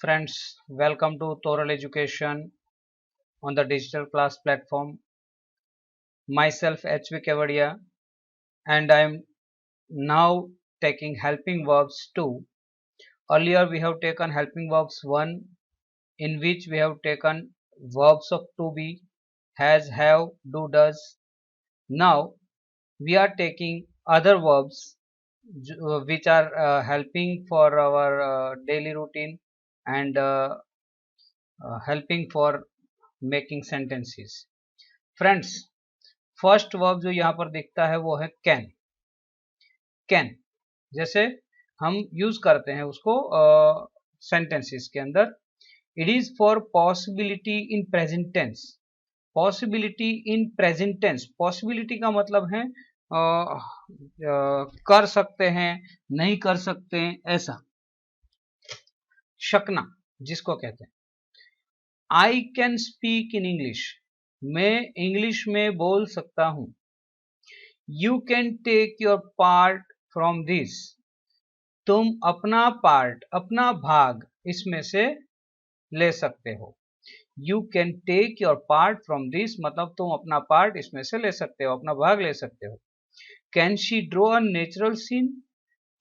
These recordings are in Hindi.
Friends, welcome to Toral Education on the digital class platform. Myself HV Kevadia, and I am now taking helping verbs 2. Earlier we have taken helping verbs 1, in which we have taken verbs of to be, has, have, do, does. Now we are taking other verbs which are helping for our daily routine and helping for making sentences. Friends, first verb जो यहाँ पर दिखता है वो है कैन। कैन जैसे हम यूज करते हैं उसको सेंटेंसेस के अंदर। It is for possibility in present tense. Possibility in present tense, possibility का मतलब है कर सकते हैं, नहीं कर सकते हैं, ऐसा। शकना जिसको कहते हैं। I can speak in English, मैं इंग्लिश में बोल सकता हूं। You can take your part from this, तुम अपना पार्ट, अपना भाग इसमें से ले सकते हो। You can take your part from this मतलब तुम अपना पार्ट इसमें से ले सकते हो, अपना भाग ले सकते हो। Can she draw a natural scene,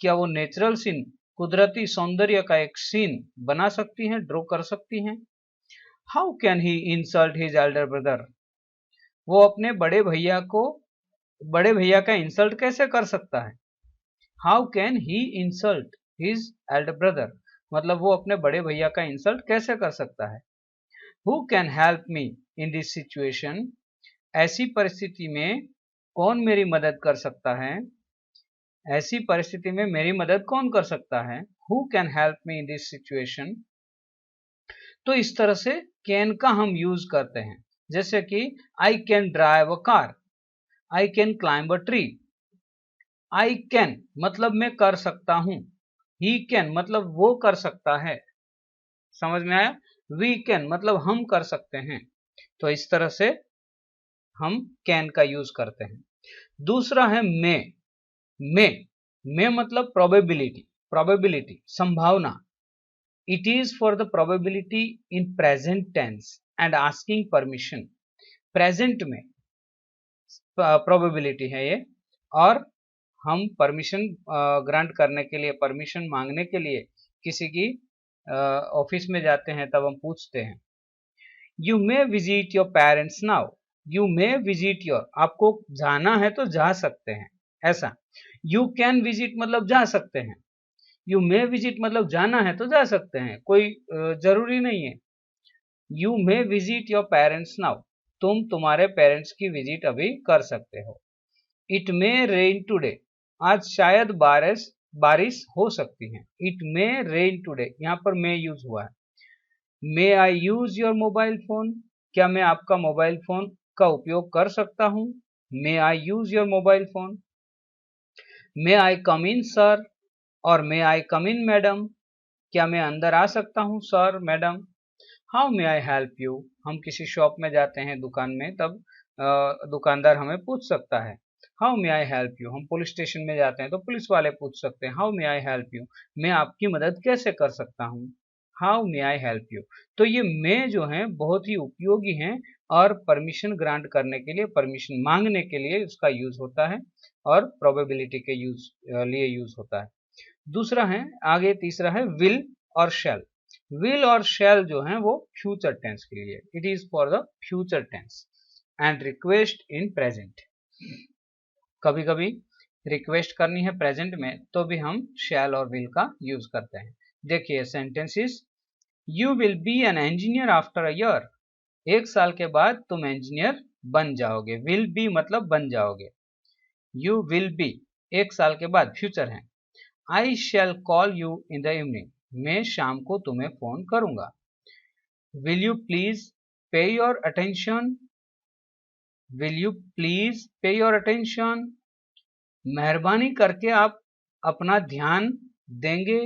क्या वो नेचुरल सीन, कुदरती सौंदर्य का एक सीन बना सकती हैं, ड्रॉ कर सकती हैं। How can he insult his Elder brother, वो अपने बड़े भैया को, बड़े भैया का इंसल्ट कैसे कर सकता है। How can he insult his Elder brother मतलब वो अपने बड़े भैया का इंसल्ट कैसे कर सकता है। Who can help me in this situation, ऐसी परिस्थिति में कौन मेरी मदद कर सकता है। ऐसी परिस्थिति में मेरी मदद कौन कर सकता है। Who can help me in this situation. तो इस तरह से कैन का हम यूज करते हैं। जैसे कि I can drive a car, I can climb a tree. I can मतलब मैं कर सकता हूं, ही कैन मतलब वो कर सकता है। समझ में आया। वी कैन मतलब हम कर सकते हैं। तो इस तरह से हम कैन का यूज करते हैं। दूसरा है मे। मे मतलब प्रोबेबिलिटी, प्रोबेबिलिटी संभावना। It is for the probability in present tense and asking permission. Present में प्रोबेबिलिटी है ये, और हम परमिशन ग्रांट करने के लिए, परमिशन मांगने के लिए किसी की ऑफिस में जाते हैं तब हम पूछते हैं। You may visit your parents now, you may visit your, आपको जाना है तो जा सकते हैं, ऐसा। यू कैन विजिट मतलब जा सकते हैं, यू मे विजिट मतलब जाना है तो जा सकते हैं, कोई जरूरी नहीं है। You may visit your parents now, तुम तुम्हारे पेरेंट्स की विजिट अभी कर सकते हो। इट मे रेन टूडे, आज शायद बारिश हो सकती है। इट मे रेन टूडे, यहाँ पर मे यूज हुआ है। मे I use your mobile phone, क्या मैं आपका मोबाइल फोन का उपयोग कर सकता हूं। May I use your mobile phone. May I come in sir और may I come in madam, क्या मैं अंदर आ सकता हूं sir madam. How may I help you, हम किसी शॉप में जाते हैं, दुकान में, तब दुकानदार हमें पूछ सकता है how may I help you. हम पुलिस स्टेशन में जाते हैं तो पुलिस वाले पूछ सकते हैं how may I help you, मैं आपकी मदद कैसे कर सकता हूँ। How may I help you. तो ये मे जो है बहुत ही उपयोगी हैं और परमिशन ग्रांट करने के लिए, परमिशन मांगने के लिए इसका यूज होता है और प्रोबेबिलिटी के लिए यूज होता है। दूसरा है, आगे तीसरा है विल और शैल। विल और शैल जो है वो फ्यूचर टेंस के लिए, it is for the future tense and request in present. कभी कभी रिक्वेस्ट करनी है प्रेजेंट में तो भी हम शैल और विल का यूज करते हैं। देखिए sentences. You will be an engineer after a year, एक साल के बाद तुम इंजीनियर बन जाओगे। विल बी मतलब बन जाओगे। यू विल बी एक साल के बाद, फ्यूचर है। I shall call you in the evening, मैं शाम को तुम्हें फोन करूंगा। Will you please pay your attention, will you please pay your attention, मेहरबानी करके आप अपना ध्यान देंगे,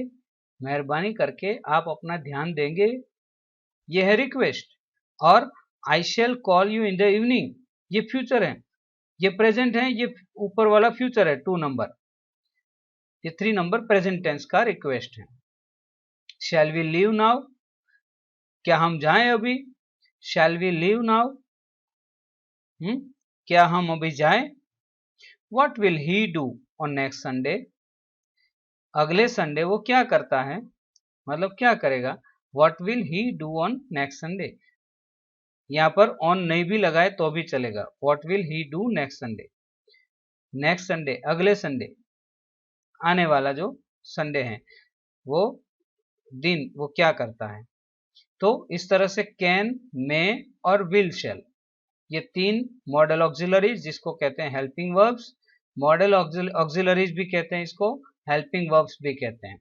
मेहरबानी करके आप अपना ध्यान देंगे, ये है रिक्वेस्ट। और I shall call you in the evening, ये फ्यूचर है, ये प्रेजेंट है, ये ऊपर वाला फ्यूचर है 2 नंबर, ये 3 नंबर प्रेजेंट टेंस का रिक्वेस्ट है। शैल वी लीव नाउ, क्या हम जाएं अभी? Shall we leave now? क्या हम अभी जाएं? What will he do on next Sunday? अगले संडे वो क्या करता है, मतलब क्या करेगा। What will he do on next Sunday? यहाँ पर on नहीं भी लगाए तो भी चलेगा। What will he do next Sunday? Next Sunday, अगले संडे, आने वाला जो संडे है वो दिन वो क्या करता है। तो इस तरह से कैन, मे और विल शैल, ये तीन मॉडल ऑक्सिलरीज जिसको कहते हैं हेल्पिंग वर्ब्स, मॉडल ऑक्सिलरीज भी कहते हैं इसको, हेल्पिंग वर्ब्स भी कहते हैं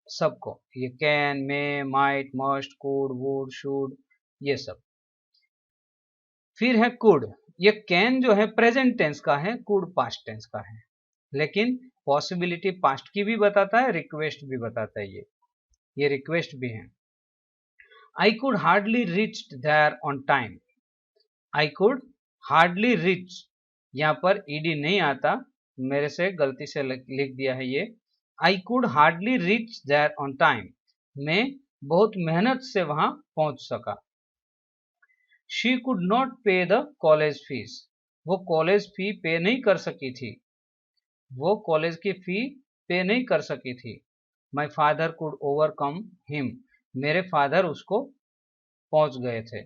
सबको, ये can, may, might, must, could, would, should, ये सब। फिर है कुड, ये कैन जो है प्रेजेंट टेंस का है, कुड पास्ट टेंस का है, लेकिन पॉसिबिलिटी पास्ट की भी बताता है, रिक्वेस्ट भी बताता है, ये रिक्वेस्ट भी है। I could hardly reach there on time. I could hardly reach, यहाँ पर ईडी नहीं आता, मेरे से गलती से लिख दिया है ये। I could hardly reach there on time, मैं बहुत मेहनत से वहां पहुंच सका। She could not pay the college fees, वो कॉलेज फी पे नहीं कर सकी थी, वो कॉलेज की फी पे नहीं कर सकी थी। My father could overcome him, मेरे फादर उसको पहुंच गए थे,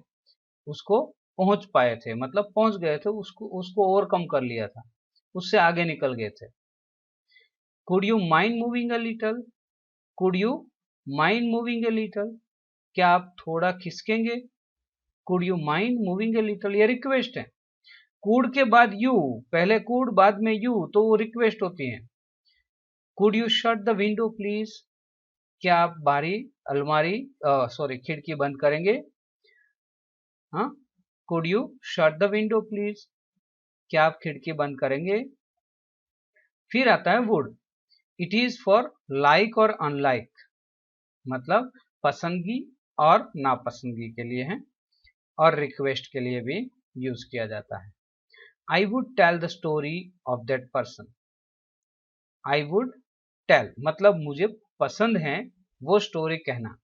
उसको पहुंच पाए थे, मतलब पहुंच गए थे, उसको ओवरकम कर लिया था, उससे आगे निकल गए थे। Could you mind moving a little, could you mind moving a little, क्या आप थोड़ा खिसकेंगे। Could you mind moving a little, ये रिक्वेस्ट है। कुड के बाद यू, पहले कुड बाद में यू, तो वो रिक्वेस्ट होती है। Could you shut the window please, क्या आप बारी, अलमारी, सॉरी खिड़की बंद करेंगे। हाँ, could you shut the window please, क्या आप खिड़की बंद करेंगे। फिर आता है would, it is for like और अनलाइक, मतलब पसंदगी और नापसंदगी के लिए है, और रिक्वेस्ट के लिए भी यूज किया जाता है। I would tell the story of that person, I would tell मतलब मुझे पसंद है वो स्टोरी कहना,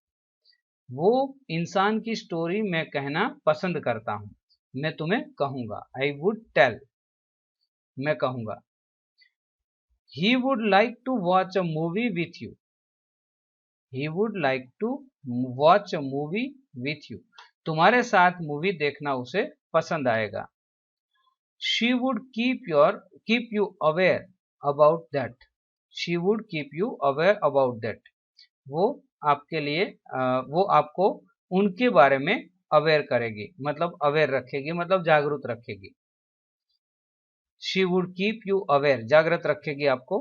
वो इंसान की स्टोरी मैं कहना पसंद करता हूं, मैं तुम्हें कहूंगा। आई वुड टेल, मैं कहूंगा। He would like to watch a movie with you, he would like to watch a movie with you, तुम्हारे साथ मूवी देखना उसे पसंद आएगा। She would keep you aware about that, she would keep you aware about that, वो आपके लिए वो आपको उनके बारे में अवेयर करेगी, मतलब अवेयर रखेगी, मतलब जागरूक रखेगी। She would keep you aware, जागृत रखेगी आपको।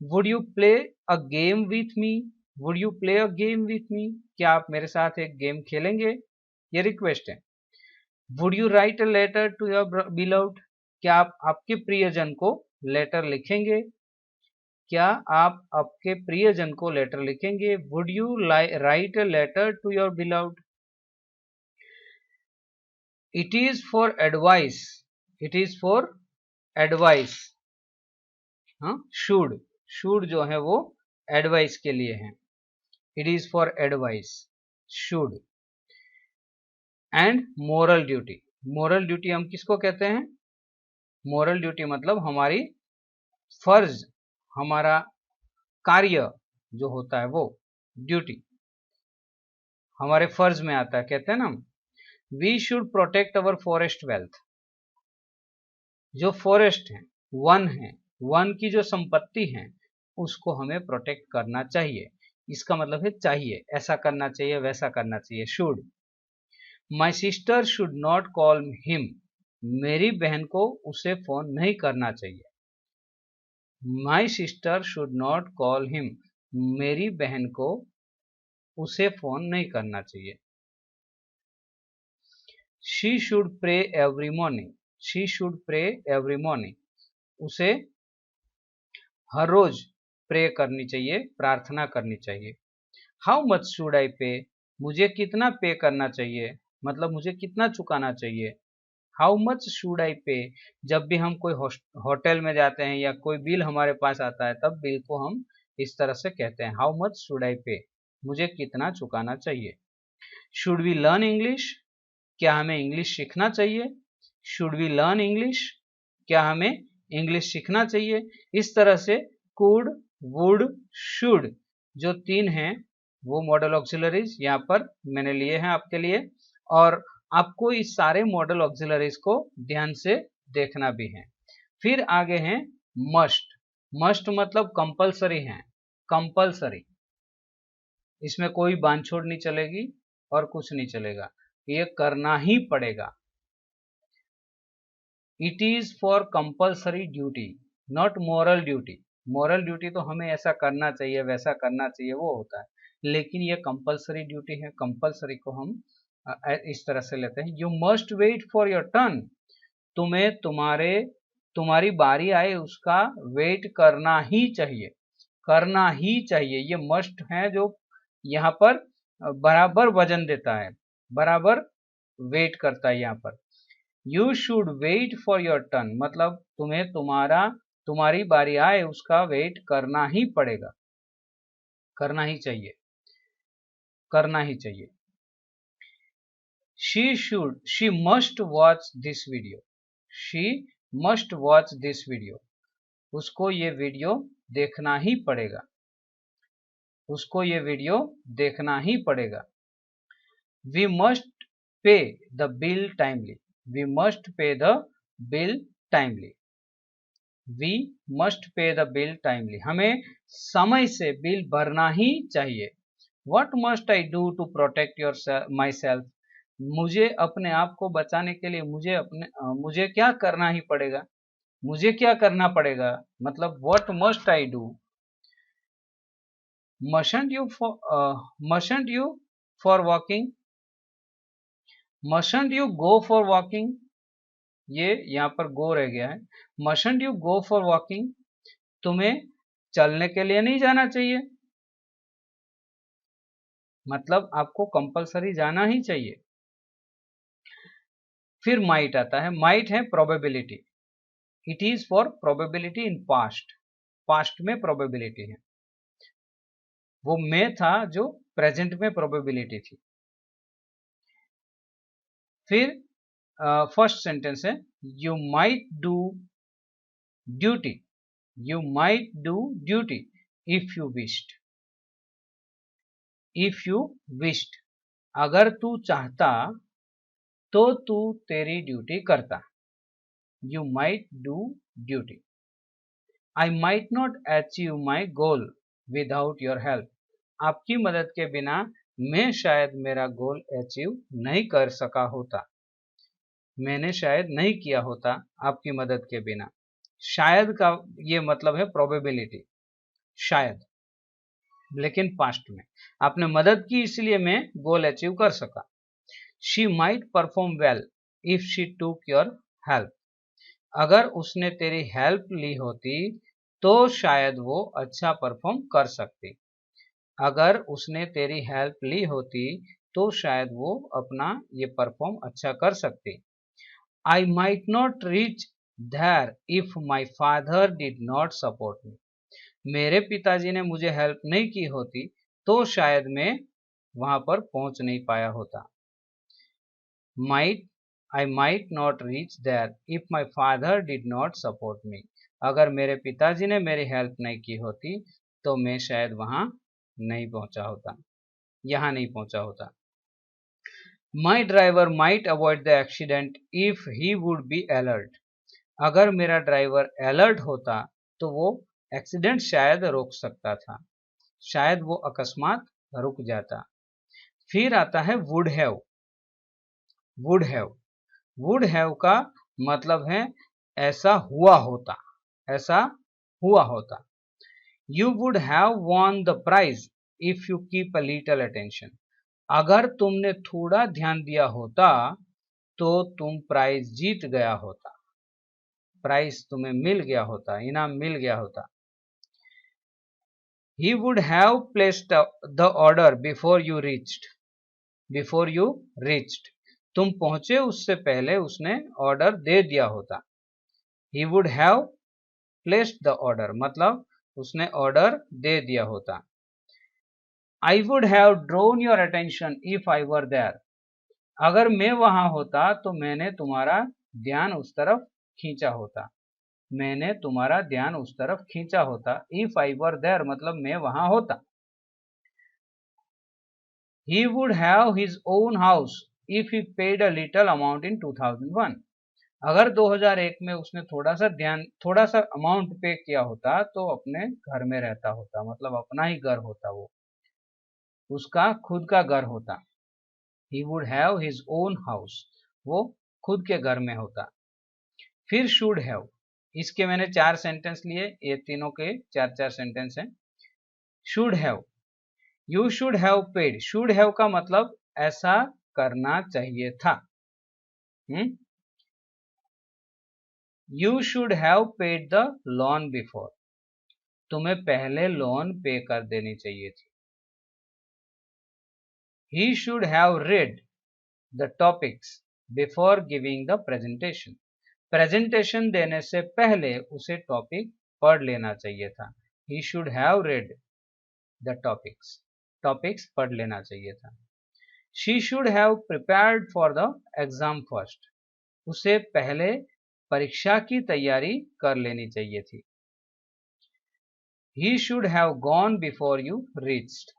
Would you play a game with me, would you play a game with me, क्या आप मेरे साथ एक गेम खेलेंगे, ये रिक्वेस्ट है। Would you write a letter to your beloved, क्या आप आपके प्रियजन को लेटर लिखेंगे, क्या आप आपके प्रियजन को लेटर लिखेंगे। Would you write a letter to your beloved? It is for advice, it is for advice, हाँ, should जो है वो एडवाइस के लिए है, it is for advice, should. And moral duty, moral duty हम किसको कहते हैं, मोरल ड्यूटी मतलब हमारी फर्ज, हमारा कार्य जो होता है वो ड्यूटी हमारे फर्ज में आता है, कहते हैं ना हम। We should protect our forest wealth, जो फॉरेस्ट है, वन की जो संपत्ति है उसको हमें प्रोटेक्ट करना चाहिए, इसका मतलब है चाहिए, ऐसा करना चाहिए, वैसा करना चाहिए, should. My sister should not call him, मेरी बहन को उसे फोन नहीं करना चाहिए। My sister should not call him, मेरी बहन को उसे फोन नहीं करना चाहिए। She should pray every morning, she should pray every morning, उसे हर रोज प्रे करनी चाहिए, प्रार्थना करनी चाहिए। हाउ मच शुड आई पे, मुझे कितना पे करना चाहिए, मतलब मुझे कितना चुकाना चाहिए। हाउ मच शुड आई पे, जब भी हम कोई होटल में जाते हैं या कोई बिल हमारे पास आता है तब बिल को हम इस तरह से कहते हैं, हाउ मच शुड आई पे, मुझे कितना चुकाना चाहिए। शुड वी लर्न इंग्लिश, क्या हमें इंग्लिश सीखना चाहिए। शुड वी लर्न इंग्लिश, क्या हमें इंग्लिश सीखना चाहिए। इस तरह से कुड, वुड, शुड जो 3 हैं वो मॉडल ऑक्सिलरीज यहाँ पर मैंने लिए हैं आपके लिए, और आपको इस सारे मॉडल ऑक्सिलरीज को ध्यान से देखना भी है। फिर आगे हैं मस्ट। मस्ट मतलब कंपलसरी है, कंपलसरी, इसमें कोई बांधछोड़ नहीं चलेगी और कुछ नहीं चलेगा, ये करना ही पड़ेगा। It is for compulsory duty not moral duty. Moral duty तो हमें ऐसा करना चाहिए वैसा करना चाहिए वो होता है, लेकिन ये कंपलसरी ड्यूटी है, कंपलसरी को हम इस तरह से लेते हैं। You must wait for your turn, तुम्हें तुम्हारी बारी आए उसका वेट करना ही चाहिए, करना ही चाहिए। ये मस्ट है जो यहाँ पर बराबर वजन देता है, बराबर वेट करता है यहाँ पर। You should wait for your turn मतलब तुम्हें तुम्हारी बारी आए उसका वेट करना ही पड़ेगा, करना ही चाहिए, करना ही चाहिए। she must watch this video, she must watch this video, उसको ये वीडियो देखना ही पड़ेगा, उसको ये वीडियो देखना ही पड़ेगा। we must pay the bill timely, we must pay the bill timely, we must pay the bill timely, हमें समय से बिल भरना ही चाहिए। what must I do to protect myself, मुझे अपने आप को बचाने के लिए मुझे क्या करना ही पड़ेगा, मुझे क्या करना पड़ेगा मतलब what must I do। mustn't you for walking, mustn't you go for walking, ये यहाँ पर गो रह गया है। mustn't you go for walking, तुम्हें चलने के लिए नहीं जाना चाहिए, मतलब आपको कंपलसरी जाना ही चाहिए। फिर माइट आता है, माइट है probability, it is for probability in past, past में प्रोबेबिलिटी है, वो में था जो प्रेजेंट में प्रोबेबिलिटी थी। फिर फर्स्ट सेंटेंस है you might do duty, you might do duty if you wished, if you wished अगर तू चाहता तो तू तेरी ड्यूटी करता। You might do duty. I might not achieve my goal without your help, आपकी मदद के बिना मैं शायद मेरा गोल अचीव नहीं कर सका होता, मैंने शायद नहीं किया होता आपकी मदद के बिना। शायद का ये मतलब है प्रोबेबिलिटी, शायद, लेकिन पास्ट में आपने मदद की इसलिए मैं गोल अचीव कर सका। She might perform well if she टूक योर हेल्प, अगर उसने तेरी हेल्प ली होती तो शायद वो अच्छा परफॉर्म कर सकती, अगर उसने तेरी हेल्प ली होती तो शायद वो अपना ये परफॉर्म अच्छा कर सकती। I might not reach there if my father did not support me, मेरे पिताजी ने मुझे हेल्प नहीं की होती तो शायद मैं वहां पर पहुंच नहीं पाया होता। I might not reach there if my father did not support me, अगर मेरे पिताजी ने मेरी हेल्प नहीं की होती तो मैं शायद वहां नहीं पहुंचा होता, यहां नहीं पहुंचा होता। My driver might avoid the accident if he would be alert, अगर मेरा ड्राइवर अलर्ट होता तो वो एक्सीडेंट शायद रोक सकता था, शायद वो अकस्मात रुक जाता। फिर आता है would have, would have, would have का मतलब है ऐसा हुआ होता, ऐसा हुआ होता। You would have won the prize if you keep a little attention, अगर तुमने थोड़ा ध्यान दिया होता तो तुम प्राइज जीत गया होता, प्राइज तुम्हें मिल गया होता, इनाम मिल गया होता। He would have placed the order before you reached, before you reached, तुम पहुंचे उससे पहले उसने ऑर्डर दे दिया होता। He would have placed the order मतलब उसने ऑर्डर दे दिया होता। I would have drawn your attention if I were there. अगर मैं वहां होता तो मैंने तुम्हारा ध्यान उस तरफ खींचा होता। मैंने तुम्हारा ध्यान उस तरफ खींचा होता। इफ आई वर देयर मतलब मैं वहां होता। He would have his own house if he paid a little amount in 2001। अगर 2001 में उसने थोड़ा सा अमाउंट पे किया होता तो अपने घर में रहता होता, मतलब अपना ही घर होता, वो उसका खुद का घर होता। He would have his own house, वो खुद के घर में होता। फिर should have, इसके मैंने 4 सेंटेंस लिए, ये तीनों के 4 सेंटेंस हैं। should have, you should have paid, should have का मतलब ऐसा करना चाहिए था। You should have paid the loan before, तुम्हें पहले लोन पे कर देनी चाहिए थी। He should have read the topics before giving the presentation, presentation देने से पहले उसे टॉपिक पढ़ लेना चाहिए था। He should have read the topics, topics पढ़ लेना चाहिए था। She should have prepared for the exam first, उसे पहले परीक्षा की तैयारी कर लेनी चाहिए थी। He should have gone before you reached,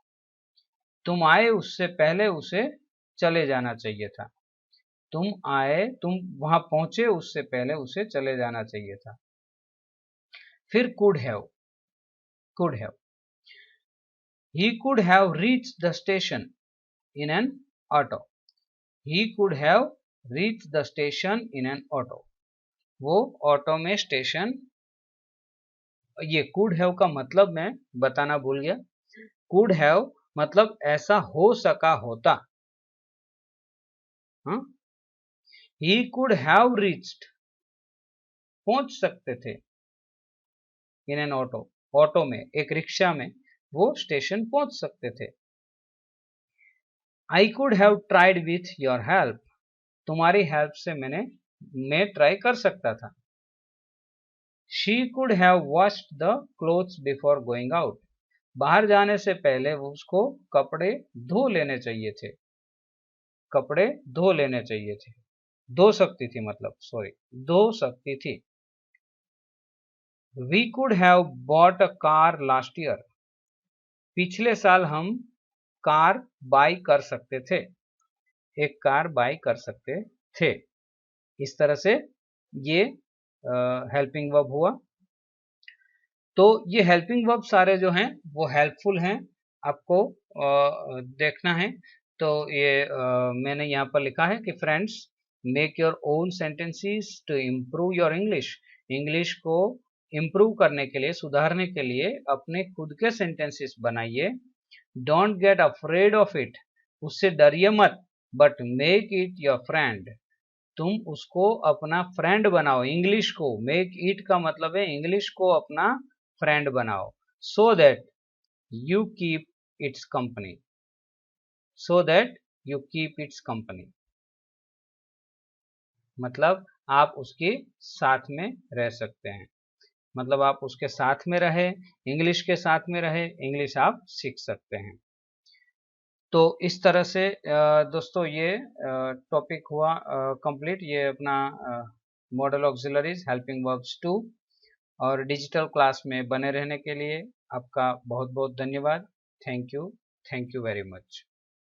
तुम आए उससे पहले उसे चले जाना चाहिए था। तुम वहां पहुंचे उससे पहले उसे चले जाना चाहिए था। फिर could have, he could have reached the station in an auto, he could have reached the station in an auto, वो ऑटो में स्टेशन, ये could have का मतलब मैं बताना भूल गया। could have मतलब ऐसा हो सका होता। He could have reached, पहुंच सकते थे। इन एन ऑटो, ऑटो में, एक रिक्शा में वो स्टेशन पहुंच सकते थे। I could have tried with your help, तुम्हारी हेल्प से मैं ट्राई कर सकता था। She could have washed the clothes before going out, बाहर जाने से पहले उसको कपड़े धो लेने चाहिए थे। कपड़े धो लेने चाहिए थे, धो सकती थी मतलब, सॉरी, धो सकती थी। We could have bought a car last year, पिछले साल हम कार बाई कर सकते थे, एक कार बाई कर सकते थे। इस तरह से ये हेल्पिंग वर्ब हुआ। तो ये हेल्पिंग वर्ब सारे जो हैं वो हेल्पफुल हैं, आपको देखना है। तो ये मैंने यहाँ पर लिखा है कि friends, make your own sentences to improve your English, English को इम्प्रूव करने के लिए, सुधारने के लिए अपने खुद के सेंटेंसेस बनाइए। Don't get afraid of it, उससे डरिए मत, but make it your friend, तुम उसको अपना फ्रेंड बनाओ। इंग्लिश को, मेक इट का मतलब है इंग्लिश को अपना फ्रेंड बनाओ। So that you keep its company, so that you keep its company मतलब आप उसके साथ में रह सकते हैं, मतलब आप उसके साथ में रहे, इंग्लिश के साथ में रहे, इंग्लिश आप सीख सकते हैं। तो इस तरह से दोस्तों ये टॉपिक हुआ कंप्लीट, ये अपना मॉडल ऑक्सिलरीज हेल्पिंग वर्ब्स 2। और डिजिटल क्लास में बने रहने के लिए आपका बहुत बहुत धन्यवाद। Thank you very much.